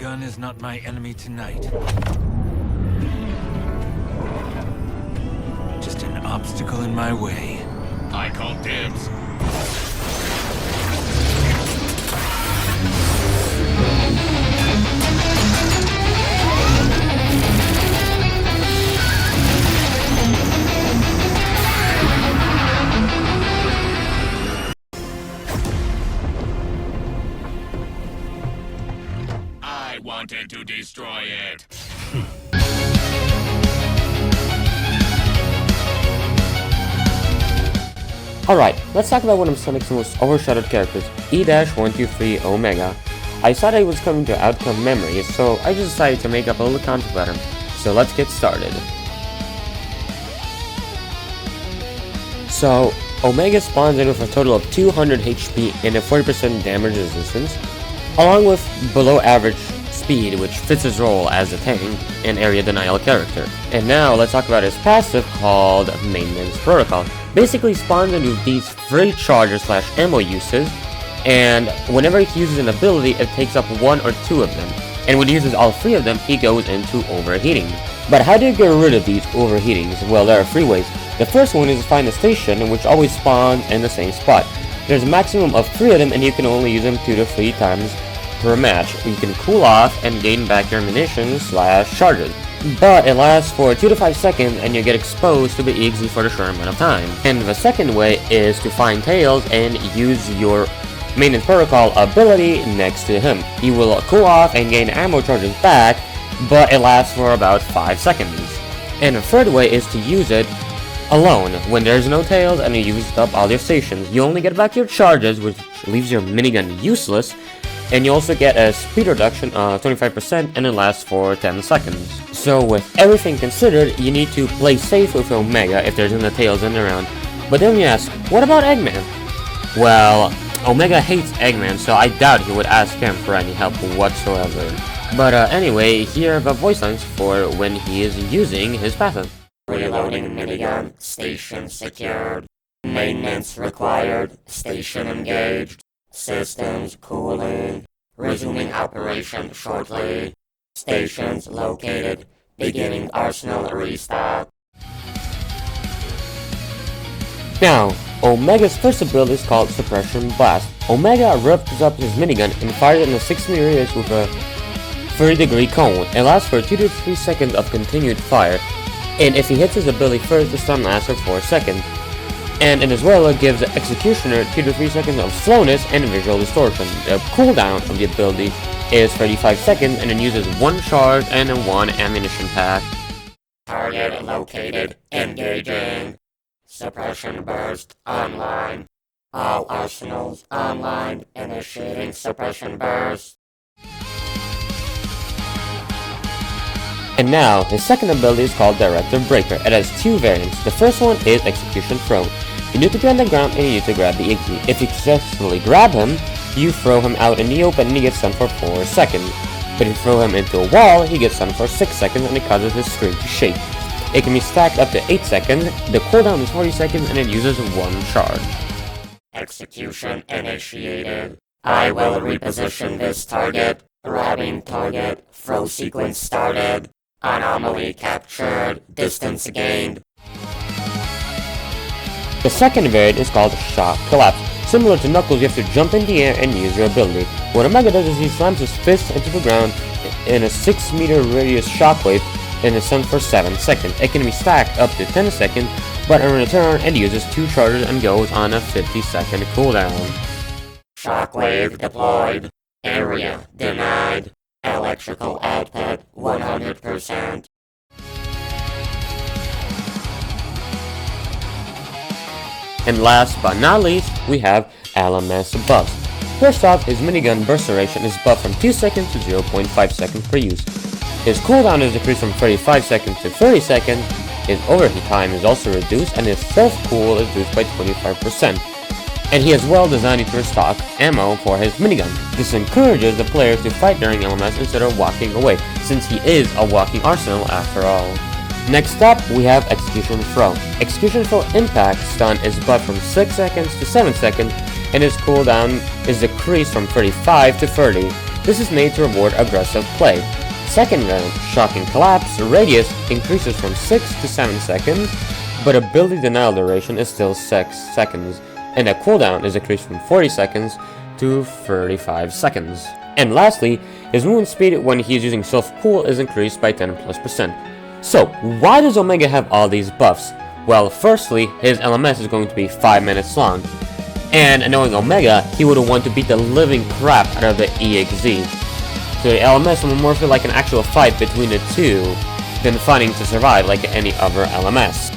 gun is not my enemy tonight. Just an obstacle in my way. I call dibs. I wanted to destroy it. Alright, let's talk about one of Sonic's most overshadowed characters, E-123 Omega. I thought I was coming to outcome memories, so I just decided to make up a little content about him. So let's get started. So, Omega spawns in with a total of 200 HP and a 40% damage resistance, along with below average speed, which fits his role as a tank and area denial character. And now let's talk about his passive called Maintenance Protocol. Basically spawns into these free charger / ammo uses, and whenever he uses an ability it takes up one or two of them, and when he uses all three of them he goes into overheating. But how do you get rid of these overheatings? Well, there are three ways. The first one is to find a station which always spawns in the same spot. There's a maximum of 3 of them and you can only use them 2 to 3 times per match. You can cool off and gain back your munitions / charges. But it lasts for 2 to 5 seconds and you get exposed to the EXE for a short amount of time. And the second way is to find Tails and use your Maintenance Protocol ability next to him. He will cool off and gain ammo charges back, but it lasts for about 5 seconds. And the third way is to use it alone, when there's no Tails and you used up all your stations. You only get back your charges, which leaves your minigun useless, and you also get a speed reduction of 25% and it lasts for 10 seconds. So with everything considered, you need to play safe with Omega if there's no Tails in around. But then you ask, what about Eggman? Well, Omega hates Eggman, so I doubt he would ask him for any help whatsoever. But anyway, here are the voice lines for when he is using his passive. Reloading minigun, station secured. Maintenance required, station engaged. Systems cooling. Resuming operation shortly. Stations located. Beginning arsenal restock. Now, Omega's first ability is called Suppression Blast. Omega revs up his minigun and fires it in a 6-meter radius with a 30-degree cone. It lasts for 2 to 3 seconds of continued fire, and if he hits his ability first, the stun lasts for 4 seconds. And as well, it gives the Executioner 2 to 3 seconds of slowness and visual distortion. The cooldown of the ability is 35 seconds and it uses 1 charge and 1 ammunition pack. Target located, engaging. Suppression burst online. All arsenals online, initiating suppression burst. And now, his second ability is called Directive Breaker. It has 2 variants. The first one is Execution Throw. You need to be on the ground and you need to grab the EXE. If you successfully grab him, you throw him out in the open and he gets stunned for 4 seconds. But if you throw him into a wall, he gets stunned for 6 seconds and it causes his screen to shake. It can be stacked up to 8 seconds, the cooldown is 40 seconds and it uses 1 charge. Execution initiated. I will reposition this target. Grabbing target. Throw sequence started. Anomaly captured. Distance gained. The second variant is called Shock Collapse. Similar to Knuckles, you have to jump in the air and use your ability. What Omega does is he slams his fist into the ground in a 6-meter radius shockwave and is stunned for 7 seconds. It can be stacked up to 10 seconds, but in return it uses 2 charges and goes on a 50-second cooldown. Shockwave deployed. Area denied. Electrical output 100%. And last but not least, we have LMS buffs. First off, his minigun burst duration is buffed from 2 seconds to 0.5 seconds per use. His cooldown is decreased from 35 seconds to 30 seconds, his overheat time is also reduced, and his self-cool is reduced by 25%. And he is well designed to restock ammo for his minigun. This encourages the players to fight during LMS instead of walking away, since he is a walking arsenal after all. Next up, we have Execution Throw. Execution Throw Impact Stun is buffed from 6 seconds to 7 seconds, and his cooldown is decreased from 35 to 30. This is made to reward aggressive play. Second round, Shocking Collapse, radius increases from 6 to 7 seconds, but ability denial duration is still 6 seconds, and the cooldown is increased from 40 seconds to 35 seconds. And lastly, his movement speed when he is using self-cool is increased by 10+%. So, why does Omega have all these buffs? Well, firstly, his LMS is going to be 5 minutes long, and knowing Omega, he would want to beat the living crap out of the EXZ. So the LMS will more feel like an actual fight between the two than fighting to survive like any other LMS.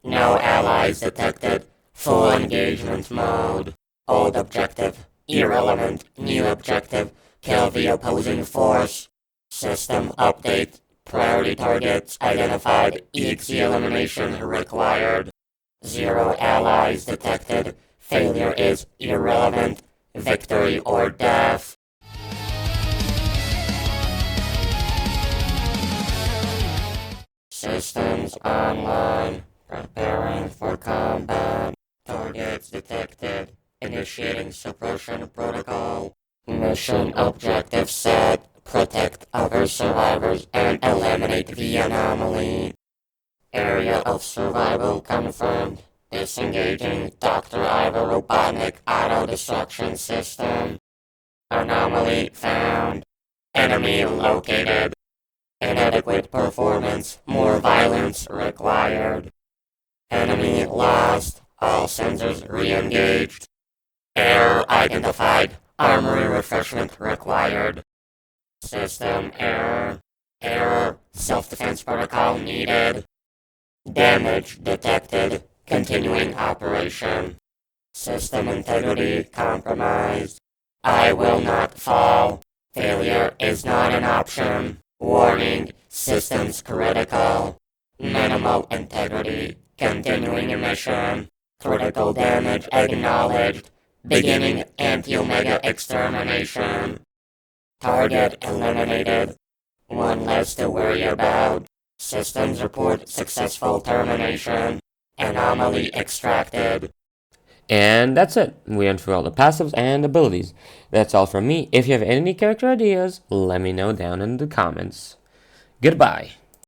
No allies detected. Full engagement mode. Old objective. Irrelevant. New objective. Kill the opposing force. System update. Priority targets identified. EXE elimination required. 0 allies detected. Failure is irrelevant. Victory or death. Systems online. Preparing for combat. Targets detected. Initiating suppression protocol. Mission objective set. Protect other survivors and eliminate the anomaly. Area of survival confirmed. Disengaging Dr. Ivor Robotnik auto-destruction system. Anomaly found. Enemy located. Inadequate performance. More violence required. Enemy lost. All sensors re-engaged. Error identified. Armory refreshment required. System error. Error. Self-defense protocol needed. Damage detected. Continuing operation. System integrity compromised. I will not fall. Failure is not an option. Warning. Systems critical. Minimal integrity. Continuing emission. Critical damage acknowledged. Beginning anti-Omega extermination. Target eliminated. One less to worry about. Systems report successful termination. Anomaly extracted. And that's it. We went through all the passives and abilities. That's all from me. If you have any character ideas, let me know down in the comments. Goodbye.